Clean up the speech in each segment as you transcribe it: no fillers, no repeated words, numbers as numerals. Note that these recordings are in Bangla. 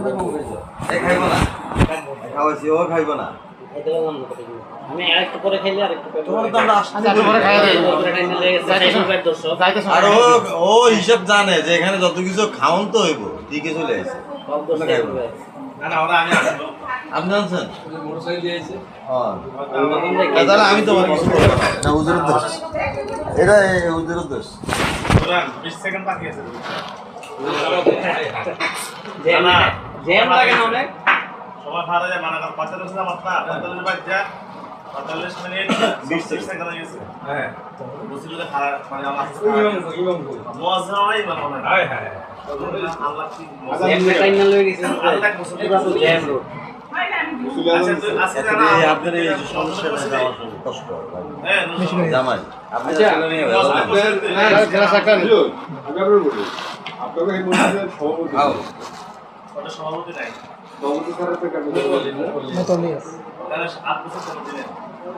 খাইব না খাওয়াইছি ও খাইব না আমি আরেকটু পরে খাইলে আরেকটু তোমার তো আমরা আচ্ছা পরে খাই আর ও হিসাব জানে যে এখানে যত কিছু খাওন তো হইব ঠিকই চলে আসে না না ওরা আমি আসবো আপনি আনছেন মোটরসাইকেল দিয়ে এসে তাহলে আমি তোমার কিছু করবো না এটা হুজুরের দোষ এটা হুজুরের দোষ বলেন 20 সেকেন্ড বাকি আছে জ্যাম লাগে না অনেক সবাই ভাড়া যায় মানে 45 না মাত্রা 45 বাদ যা 45 মিনিট 20 সেকেন্ড হয়ে গেছে হ্যাঁ বুঝলি যে ভাড়া মানে আমার মুয়াজ্জিন নাই মানে হ্যাঁ হ্যাঁ আল্লাহ কি জ্যাম টাইম না লয়ে গেছে জ্যাম রোড আপনার এই সমস্যাটা যাওয়ার জন্য কষ্ট হয় ভাই। জামাই আপনি আপনাকে এই মসজিদের সভাপতি নাই সভাপতি স্যারের থেকে আপনি বলেন না তাহলে 8 বছর সভাপতি নেই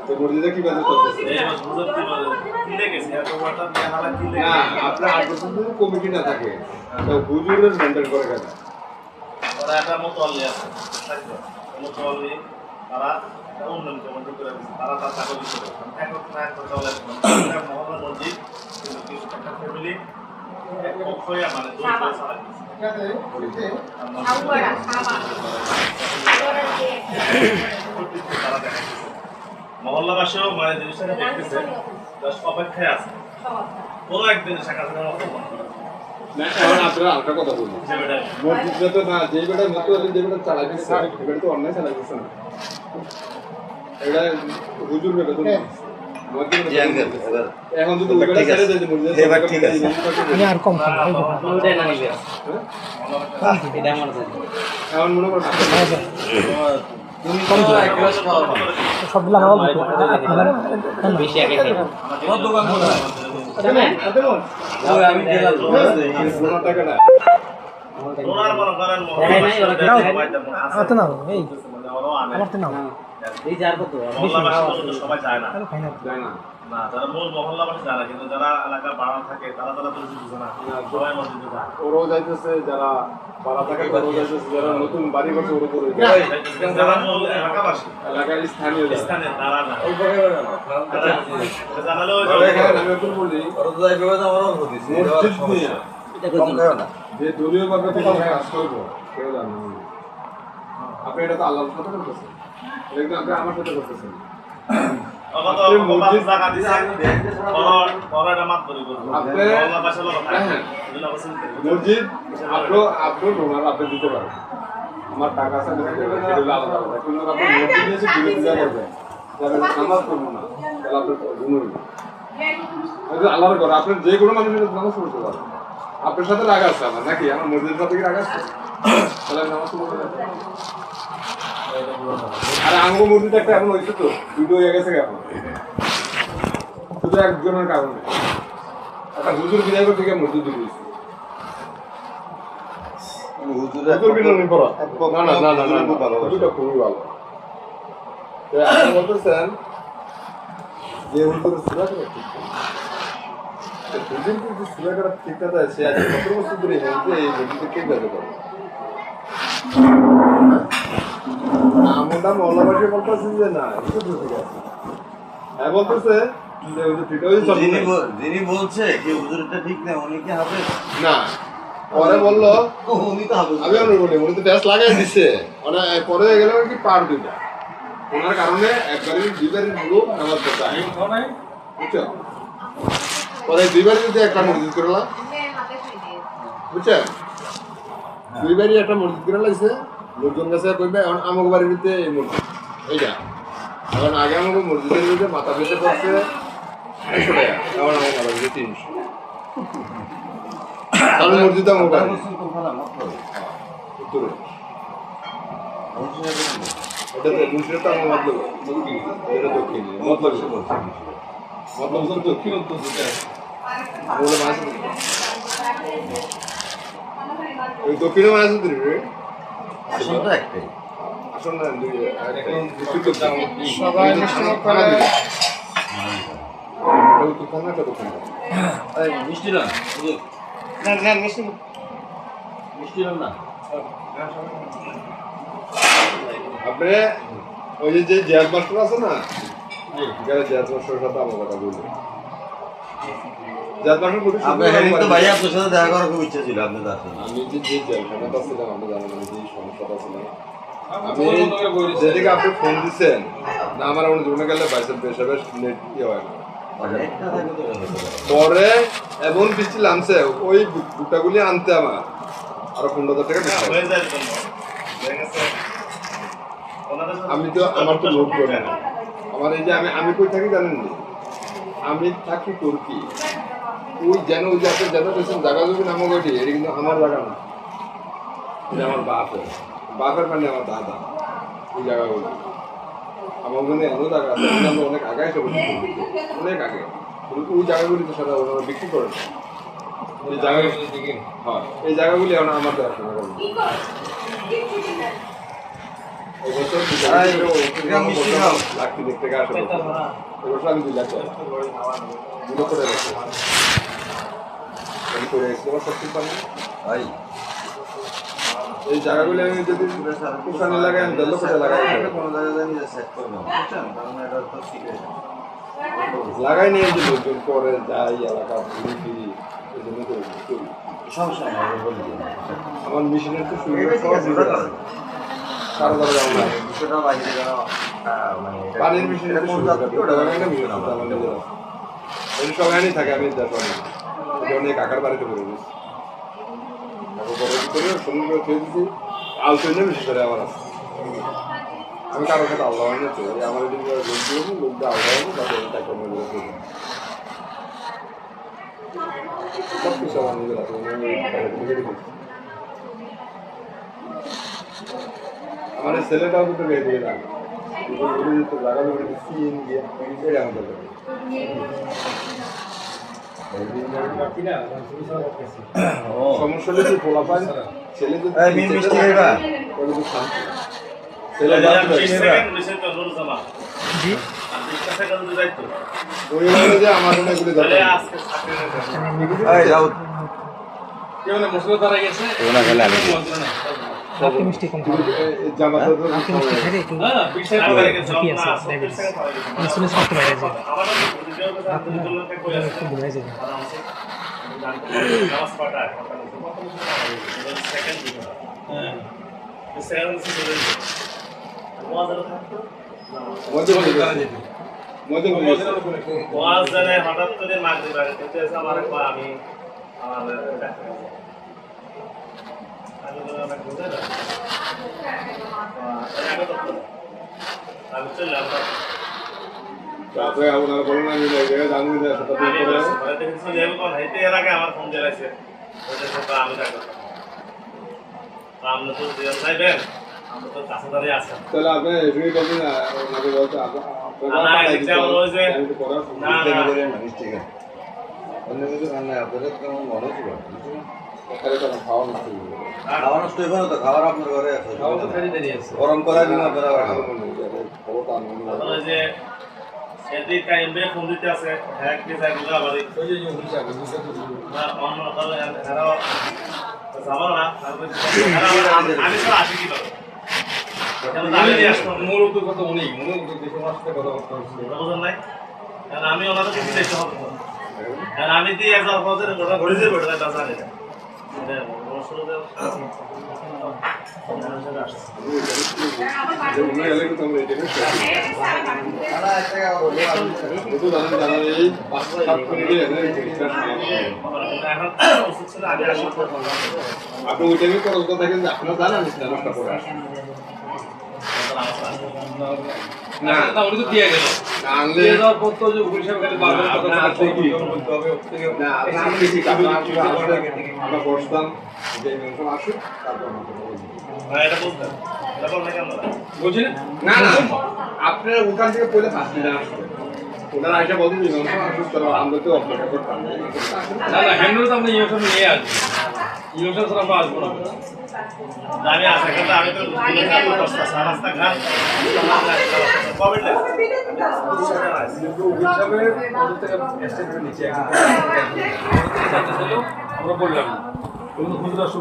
তো মসজিদে কি বাজে চলতেছে এই বুঝতে পারো কি লেগেছে এত বড়টা মেহালা কি না লেগেছে আপনার 8 বছর ধরে কমিটি না থাকে তো হুজুরের মেনটেন করে কেন ওরা একটা মতো অলি আছে মতো অলি তারা উন্নয়ন কমিটি করে তারা তার চাকরি করে এখন না এখন চলে এটা মহল্লা মসজিদ কিন্তু কিছু একটা ফ্যামিলি এক হয়ে মানে দুই করে চালায় মহল্লাবাসীও মানে জিনিসটা দেখতেছে অপেক্ষায় আছে কোনো একদিন শাখা না এখন আপনারা আরেকটা কথা বলুন মসজিদে তো না যে বেটা মতো আছে যে বেটা চালাইতেছে এবারে তো অন্যায় চালাইতেছে না এটা হুজুর বেটা তো এখন যদি বেটা ছেড়ে দেয় মসজিদে এবার ঠিক আছে আমি আর কম খাবো এটা আমার এখন মনে করেন তুমি কম এক গ্লাস খাওয়া ভালো। সবগুলো আমার অল্প বেশি আগে খাই তোমার দোকান কোথায় ওই আমি গেলাম কোনো টাকা না ওনার মনে করেন আমার তো নাও এই আমার তো নাও এই যার কত মহল্লাবাসী সবাই যায় না খাই না যায় না না যারা মূল মহল্লাবাসী যায় না কিন্তু যারা এলাকার বাড়া থাকে তারা তো বুঝে না সবাই মসজিদে যায় ওরাও যাইতেছে যারা পাড়া থাকে ওরাও যাইতেছে যারা নতুন বাড়ি করছে ওরা করে যারা মূল এলাকাবাসী এলাকার স্থানীয় যারা। স্থানে তারা না জানালে আমি এখন বলি ওরা তো যাই ভেবে আমারও হতেছে মসজিদ নিয়ে কম খাও না যে দলীয় ভাবে কোনো কাজ করবো কেউ জানে না। আপনি এটা তো আল্লাহর সাথে করতেছেন এটা কিন্তু আপনি আমার সাথে করতেছেন মসজিদ আপনার ডোনার আপনি দিতে পারেন আমার টাকা আছে আমি দিতে পারি, সেগুলো আলাদা কথা। কিন্তু আপনি মসজিদ নিয়ে এসে ঘুরে পূজা করবেন যাবেন নামাজ পড়বো না তাহলে আপনার ঘুমুন আল্লাহর ঘর আপনার যে কোনো মানুষের সাথে নামাজ পড়তে পারেন আপনার সাথে রাগ আছে আমার নাকি আমার মসজিদের সাথে কি রাগ আছে তাহলে আমি নামাজ পড়বো না। আর আঙ্গো মসজিদ একটা এখন হয়েছে তো ভিডিও হয়ে গেছে এখন শুধু একজনের কারণে একটা হুজুর বিদায় করতে গিয়ে মসজিদ দিয়েছে হুজুর বিদায় করা না না না না না হুজুরটা খুবই ভালো তো আপনি বলতেছেন যে হুজুরের সুরা করে ঠিক হুজুর কিন্তু সুরা করা ঠিক কথা সে আজ 17 বছর ধরে হেলতে এই মসজিদে কে যেতে পারে আমরা মৌলবাসী বলতেছি যে না এটা তো ঠিক আছে হ্যাঁ বলতেছে যে ওই যে ঠিক হয়েছে যিনি বলছে কি হুজুরটা ঠিক না উনি কি হবে না পরে বললো উনি তো হবে আমি আমরা বলি উনি তো ব্যাস লাগাই দিচ্ছে মানে পরে গেলে কি পার দুইটা ওনার কারণে একবারই দুইবারই হলো নামাজ পড়তে আমি বুঝছো পরে দুইবারই যদি একটা মসজিদ করলাম বুঝছেন দুইবারই একটা মসজিদ করে লাগছে লোকজন কাছে কইবে এখন আমাকে বাড়ির ভিতরে এই মসজিদ এইটা এখন আগে আমাকে মসজিদের ভিতরে মাথা পেতে পড়ছে 100 টাকা এখন আমার মাথা পেতে 300 আমি মসজিদ আমার বাড়ি উত্তরে এটাতে মুর্শিদাবাদ আমার মতলব এটা দক্ষিণ মতলব সে বলছে মতলব দক্ষিণ উত্তর দিকে বলে মাছ ওই দক্ষিণে মাছ দিবে আসল তো একটাই আসল না দুই সবাই মিষ্টি করে মিষ্টি না না না মিষ্টি মিষ্টি না আপনি ওই যে জ্যাজ মাস্টার আছে না, এখানে জ্যাজ মাস্টারের সাথে আমার কথা বলি। জ্যাজ মাস্টার খুবই আপনি হেডিং তো ভাই আপনার সাথে দেখা করার খুব ইচ্ছা ছিল আপনি আসেন। আমি যে জেলখানাটা ছিলাম আপনি জানেন আমি যে সমস্যাটা ছিলাম, আমি যেদিকে আপনি ফোন দিচ্ছেন না আমার অন্য জীবনে গেলে বাইসের পেশাবের নেট কি হয় না। পরে এমন বৃষ্টি নামছে ওই বুটাগুলি আনতে আমার আরো 15,000 টাকা দিতে হবে। আমি তো আমার তো লোক করি না, আমার এই যে আমি কই থাকি জানেন না, আমি থাকি তুর্কি। ওই যেন ওই যে আপনি যেটা বলছেন জায়গা জমি নামক ওইটি, এটা কিন্তু আমার জায়গা না, এটা আমার বাপের মানে আমার দাদা। ওই জায়গাগুলো আমার ওখানে এমন জায়গা আছে, আমরা অনেক আগে এসে বসে অনেক আগে, কিন্তু ওই জায়গাগুলি তো সারা ওনারা বিক্রি করে না। এই জায়গাগুলি হ্যাঁ, এই জায়গাগুলি এখন আমার দেখাশোনা করে। লাখ 3 টাকা আসে, এবছর আমি 2 লাখ টাকা 2 লক্ষ টাকা করে এসেছিলাম সত্যি পানি। ভাই এই জায়গাগুলি আমি যদি কোরবানি লাগাই আমি 1.5 লক্ষ টাকা লাগাই কোনো জায়গায় আমি সেট করব বুঝছেন, কারণ এটা তো সিক্রেট লাগাই নিয়ে যে লোকজন করে যাই এলাকা ঘুরি ফিরি, এই জন্য করি। সমস্যা নেই, আমি বলে দিই। আমার মিশনের তো সুবিধা সব সুবিধা আছে, কারো দ্বারা যাবো না। বিষয়টা বাইরে যাওয়া মানে পানির মিশনের তো সুবিধা ওটা একটা মিশন আছে আমার নিজের আছে। এই সব এখানেই থাকে, আমি দেখো অনেক কাকার বাড়িতে করে দিচ্ছি, সুন্দর করে খেয়ে দিচ্ছি। আলোচনা বিশেষ করে আমার আছে, আমি কারোর সাথে আল্লাহ হয় না তো আমার লোক দিয়ে লোকটা আল্লাহ হয় তাদের টাকা মেরে সব কিছু আমার নিজের আছে। আমার ছেলেটাও দুটো বিয়ে দিয়ে না, জায়গা সিন দিয়ে আমাদের সমস্যা হলে পোলা পান ছেলে মিষ্টি খাইবা ছেলে যে আমার এগুলো রাতে মিষ্টি কম খাওয়া জামা রাতে মিষ্টি খেলে একটু ঝুঁকি আছে ডায়াবেটিস ইনসুলিন করতে পারে যে একটু ঘুরে যাবে হঠাৎ করে মাগতে পারে আমার আমি আমার আমি চললাম তারপরে আপনার বলেন আমি জানুন এর আগে আমার ফোন দিয়েছে আমি দেখো আপনি তো চাইবেন আমরা তো কাছে দাঁড়িয়ে আছেন তাহলে আপনি এসবই বলছেন ওনাকে বলতে মিষ্টি খাই অন্য কিছু রান্না আপনাদের কেমন মনে ছিল খাওয়া নষ্ট খাওয়া নষ্ট হইব না তো, খাবার আপনার ঘরে আছে, গরম করার জন্য আপনারা খবরটা আপনারা যে এদিক কাইমবে ফোন দিতে আছে হ্যাঁ কি চাই বুঝা বাড়ি না অন্য তাহলে এরাও যাবার না আমি তো আসি কি করে আমি নিয়ে আসবো মূল উদ্যোগ কত উনি মূল উদ্যোগ দেশের সাথে কথা বলতে হচ্ছে বুঝলেন নাই কারণ আমি ওনাদের কিছু দেখতে হবে কারণ আমি দিয়ে একবার বছর ঘটনা ঘটে যাবে ওটা দাঁড়া নেই আপনি ওই টাইমে করতে থাকেন যে আপনারা জানেন সিনেমাটা পড়ে আসেন না না উনি তো দিয়ে গেল না আনলে দেওয়ার পর তো যে পুলিশ খালি বারবার কথা বলতে হবে না আপনি ঠিক আমরা বসতাম যে মেনশন আসুক তারপর এটা বলতেন এটা বলতে কেন বুঝলেন না না আপনারা ওখান থেকে পড়ে ফাঁসতে না আসবে ওনারা আইসা বলতেন যে মেনশন আসুক তাহলে আমরা তো অপেক্ষা করতাম না না হ্যান্ডেল তো আমরা ইমোশন নিয়ে আসবো ইমোশন ছাড়া আমরা আসবো না আমি আসা কিন্তু আমি তো রাস্তা ঘাট কবে আমরা বললাম হুজুর আসো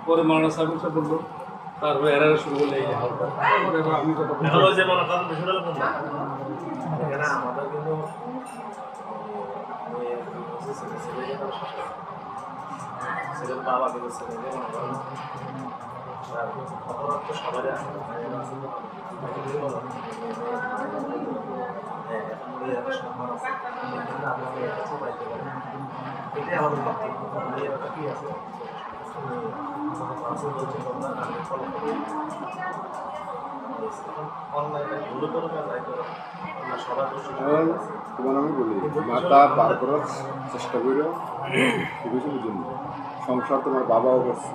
পরে মারা সার্ভিসটা বললো, তারপরে এরা শুরু করলে এই হালকা তারপরে এবার আমি কথা এখন ওই যে মনে করেন বিষয়টা হলো কোনটা? এখানে আমাদের কিন্তু ছেলের বাবা কিন্তু ছেলেকে মনে করেন অপরাধ তো সবারই আছে। এটাই আমাদের বক্তব্য। মেয়েরা কি আছে তোমার আমি বলি মাথা বার করার চেষ্টা করো বুঝলি জন্য সংসার তোমার বাবাও করছে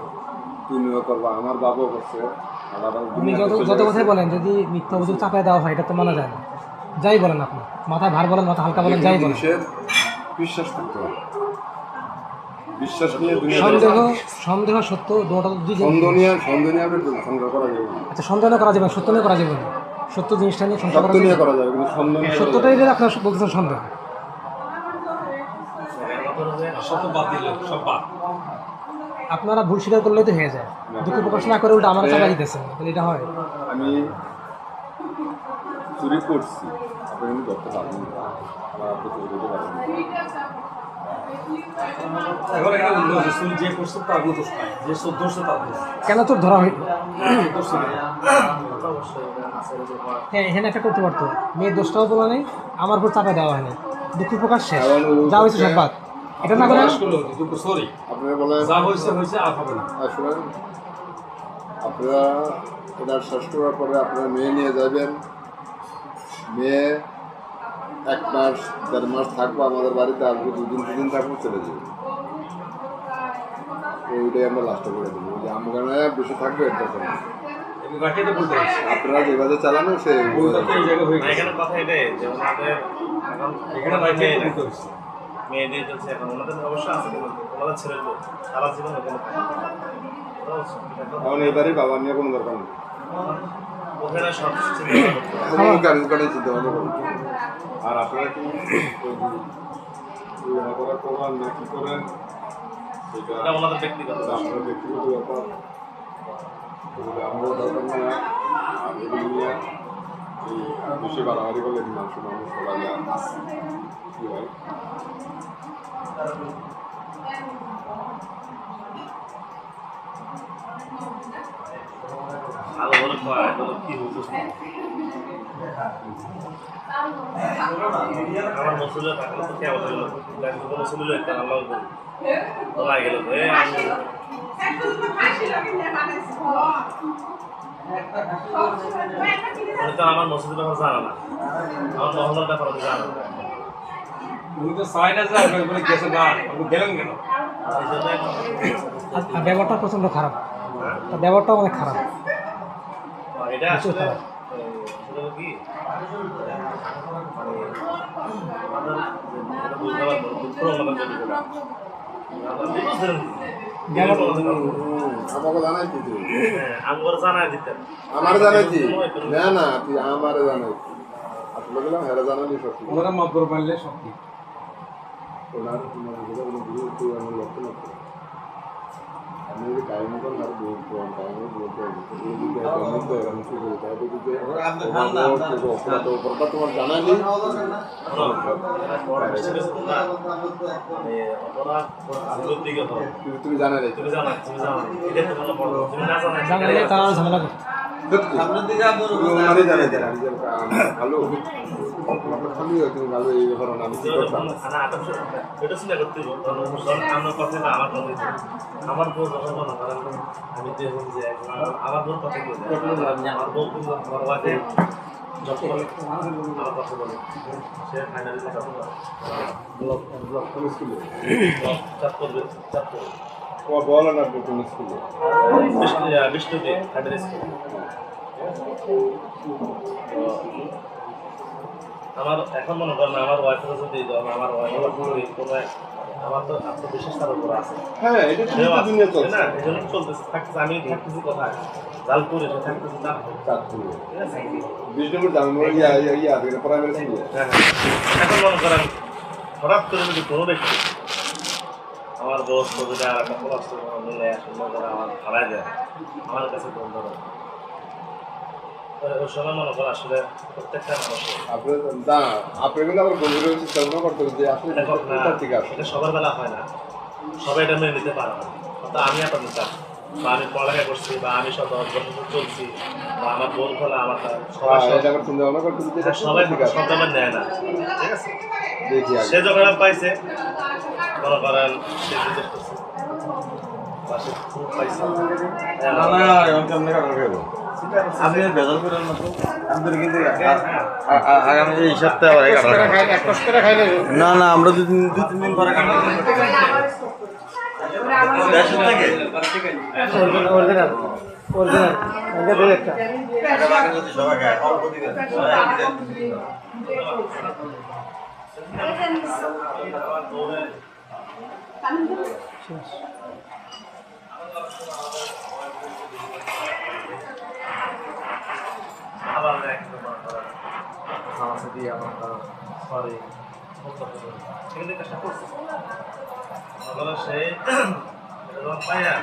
তুমিও করবা আমার বাবাও করছে আপনি যত কথাই বলেন যদি মিথ্যা অভিযোগ চাপায় দেওয়া হয় এটা তো মানা যায় না। যাই বলেন আপনি মাথা ভার বলেন মাথা হালকা বলেন যাই বলেন বিশ্বাস করতে হবে বিশ্বাস নিয়ে সন্দেহ সত্য দুটো দুই সন্দেহ নিয়ে সংগ্রহ করা যাবে আচ্ছা সন্দেহ করা যাবে সত্য নিয়ে করা যাবে না সত্য জিনিসটা নিয়ে সন্দেহ সত্য নিয়ে করা যাবে কিন্তু সন্দেহ সত্যটাই যে আপনার বলতেছেন সন্দেহ সব বাদ দিলে সব বাদ আপনারা ভুল স্বীকার করলেই তো হয়ে যায় দুঃখ প্রকাশ না করে উল্টা আমরা চাপা দিতেছেন তাহলে এটা হয় আমি চুরি করছি আপনি কিন্তু ধরতে পারবেন না আমার আপনি চুরি করতে পারবেন না এখন একটা অন্য চুরি যে করছে তার কোনো দোষ নাই, যে ধরছে তার দোষ। কেন তোর ধরা হইল দোষ নেই। হ্যাঁ এখানে একটা করতে পারতো মেয়ের দোষটাও বলা নেই আমার উপর চাপা দেওয়া হয়নি দুঃখ প্রকাশ শেষ যা হয়েছে সব বাদ এটা না করে সরি আপনারা বলেন যা হয়েছে হয়েছে আর হবে না। শুনেন আপনারা এটা শেষ করার পরে আপনারা মেয়ে নিয়ে যাবেন মেয়ে 1 মাস 1.5 মাস থাকবো আমাদের বাড়িতে আসবো 2 দিন থাকবো চলে যাবো ওইটাই আমরা লাস্টে করে দেবো যে আমার বেশি থাকবে এটা রাখিয়ে বলতে পারছি আপনারা যেভাবে চালানো সে বলতে এই জায়গায় হয়ে গেছে এখানে কথা এটাই যে ওনাদের এখন এখানে রাখিয়ে বলতে পারছি মেয়ে দিয়ে চলছে এখন ওনাদের অবশ্যই আছে কিন্তু ওনাদের ছেলের লোক সারা জীবন ওখানে এখন এবারে বাবা নিয়ে কোনো দরকার নেই ওখানে সব চিন্তা গাড়ি চিন্তা ভাবনা করুন আর আপনারা কি করার প্রমাণ না কি করেন সেটা এটা ওনাদের ব্যক্তিগত আপনার ব্যক্তিগত ব্যাপার আমরাও দরকার না আর এগুলো নিয়ে এই বেশি বাড়াবাড়ি করলে মানুষ সবাই কি হয় ভালো বলে কয় এগুলো কি হচ্ছে আমার মসুলের থাকলে তো কেমন হলো কোনো মসুল একটা আল্লাহ তোলা গেল আমি আমার মসজিদের ব্যাপার জানা না আমার মহল্লার ব্যাপার জানা না উনি তো চাই না যে আপনার বলে গেছে না আপনি গেলেন কেন এই জন্য আর ব্যবহারটা প্রচণ্ড খারাপ তার ব্যবহারটাও অনেক খারাপ এটা আসলে খারাপ কি আমাদের বুঝতে পারবো দুঃখ আমাদের আমাকে জানাইছি তুই আমার জানাই দিতেন আমার জানাইছি না না তুই আমার জানাইছি আসলে গেলাম হেরা জানালি সব ওনারা মাপর পারলে সব ঠিক ওনার তুই আমার লক্ষ্য লক্ষ্য আমি যদি কাহিনী করেন আর কাহিনী বলতে তোমার জানালি তুমি জানালে জানালে তারা ঝামেলা করতো ভালো খালি তুমি ভালো এই ব্যাপার আমি কি করতাম এটা চিন্তা করতে আমার কথা আমার কথা আমার বউ যখন মনে করেন আমি দেখুন যে আমার বউর কথা আমার বউ কিন্তু আমার ওয়াইফে জব করে আমার কথা বলে সে ফাইনালি কথা বলে ব্লক স্কুলে চাপ করবে চাপ করবে বল না কোন স্কুলে বিষ্ণুতে ফাইনালি স্কুল আমার এখন মনে করেন আমার ওয়াইফের যদি আমার ওয়াইফ কোনো আমার তো আত্মবিশ্বাস তার উপর আছে হ্যাঁ এটা তো দুনিয়া চলছে না এই জন্য চলতেছে থাকতেছে আমি থাকতেছি কোথায় জাল করে থাকতেছি না ঠিক আছে বিষ্ণুপুর জামুর ইয়া প্রাইমারি স্কুলে এখন মনে করেন হঠাৎ করে যদি কোনো ব্যক্তি আমার আমার দোস্ত যদি আর একটা কষ্ট মিলে সুন্দর করে আমার ভাড়ায় দেয় আমার কাছে বন্ধ হবে ওই সময় মনে করো আসলে প্রত্যেকটা মানুষের আপনি কিন্তু আবার গভীর চিন্তা করতে হবে যে আসলে ঠিক আছে এটা সবার বেলা হয় না সবাই এটা মেনে নিতে পারে না তো আমি আপনার নিতাম বা আমি পড়ালেখা করছি বা আমি সব 10 বছর চলছি বা আমার বোন খোলা আমার সবাই চিন্তা ভাবনা করতে হবে সবাই সব দামে নেয় না ঠিক আছে দেখি সে যখন পাইছে মনে করেন সে বিদেশ করছে বা সে খুব পাইছে না না এমন কেমন কারণ খাইব আপনি বেজাল করেন না তো আমাদের কিন্তু আগামী এই সপ্তাহে আবার না না আমরা দু তিন দিন পরে কাটা অরিজিনাল এটা দেবে একটা সবাই খায় অল্প দিবেন আবার আমার দিয়ে আমার সরি সেখানে কাজটা করছে মনে সে যখন পাইয়া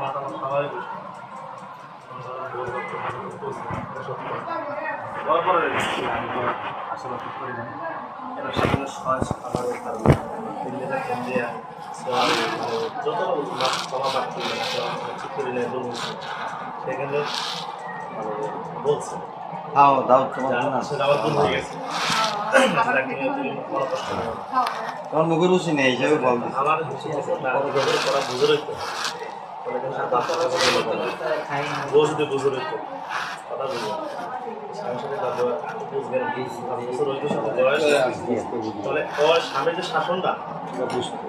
মাথা আমার সবাই বসে আশীর্বাদ করি না এটা সেখানে সহজ খাবারের কারণে যত ক্ষমা পাচ্ছি ঠিক করে নেয় সেখানে বলছে খাও দাও তোমার আবার দূর হয়ে গেছে তোমার মুখের রুচি নেই হিসাবে বল আমার পড়া বুঝে রইতো বুঝতে বুঝে রইতো কথা বুঝে তাহলে ওর স্বামীর যে শাসনটা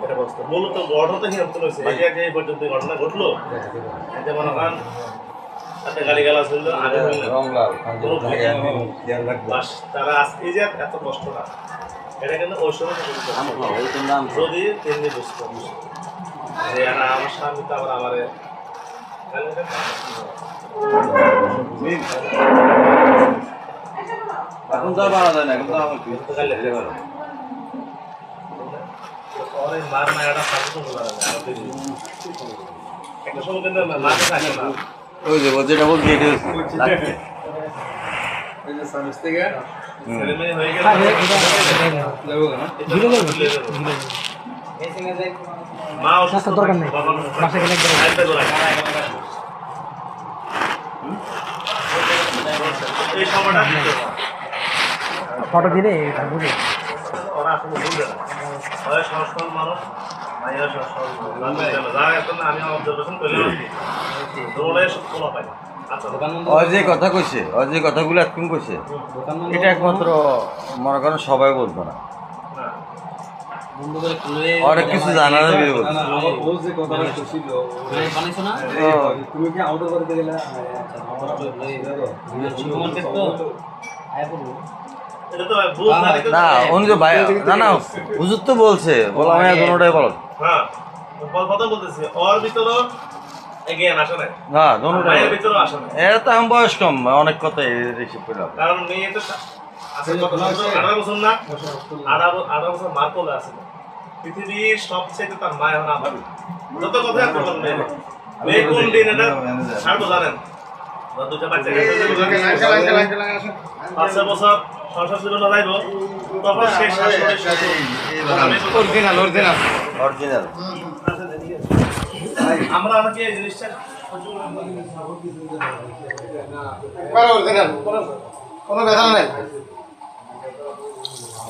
এটা বুঝতো মূলত গঠন তো হিরন্তন হয়েছে এই পর্যন্ত ঘটনা ঘটলো এতে মনে করেন একটা গাড়ি গালা ছিল আগে তারা আজকে যে এত কষ্ট না এটা কিন্তু ওই সময় যদি তেমনি বুঝতো যে আমার স্বামী তো আবার আমার এখন তো পারা যায় না এখন তো আমার মার মায়াটা সাথে একটা সময় কিন্তু মাকে থাকে না ওই যে যেটা বলছি এটা ছেলেমেয়ে হয়ে গেলে মা অসুস্থ দরকার নেই বাসা গেলে এই সময়টা ফটো দিলে বুঝে ওরা আসলে বুঝবে না ওরা সংস্কার মানুষ মাইয়া সংস্কার যারা এখন আমি অবজারভেশন করলাম দৌড়ে সব তোলা পাই যে কথা কইছে যে কথাগুলো একদম কইছে এটা একমাত্র মনে করেন সবাই বলতো না অনেক কিছু জানা যাবে তুমি কি আউট করতে গেলে না উনি তো না না হুজুর তো বলছে বলা আমি কোনোটাই বলো হ্যাঁ কথা বলতেছি ওর ভিতরে জ্ঞান আসে না হ্যাঁ কোনোটাই মায়ের ভিতরে আসে না এটা তো আমার বয়স কম অনেক কথাই রিসিভ করলাম কারণ মেয়ে তো 18 বছর না 18 বছর মার কোলে আছে পৃথিবীর সবচেয়ে তার মা এখন আমার যত কথা আপনি বলবেন মেয়ে কোন দিন এটা ছাড়বো জানেন দুটো বাচ্চা গেছে 5 বছর সংসার জীবন যাইব তখন সেই শাশুড়ির সাথে অরিজিনাল আমরা আমাকে এই জিনিসটা কোনো ব্যথা নাই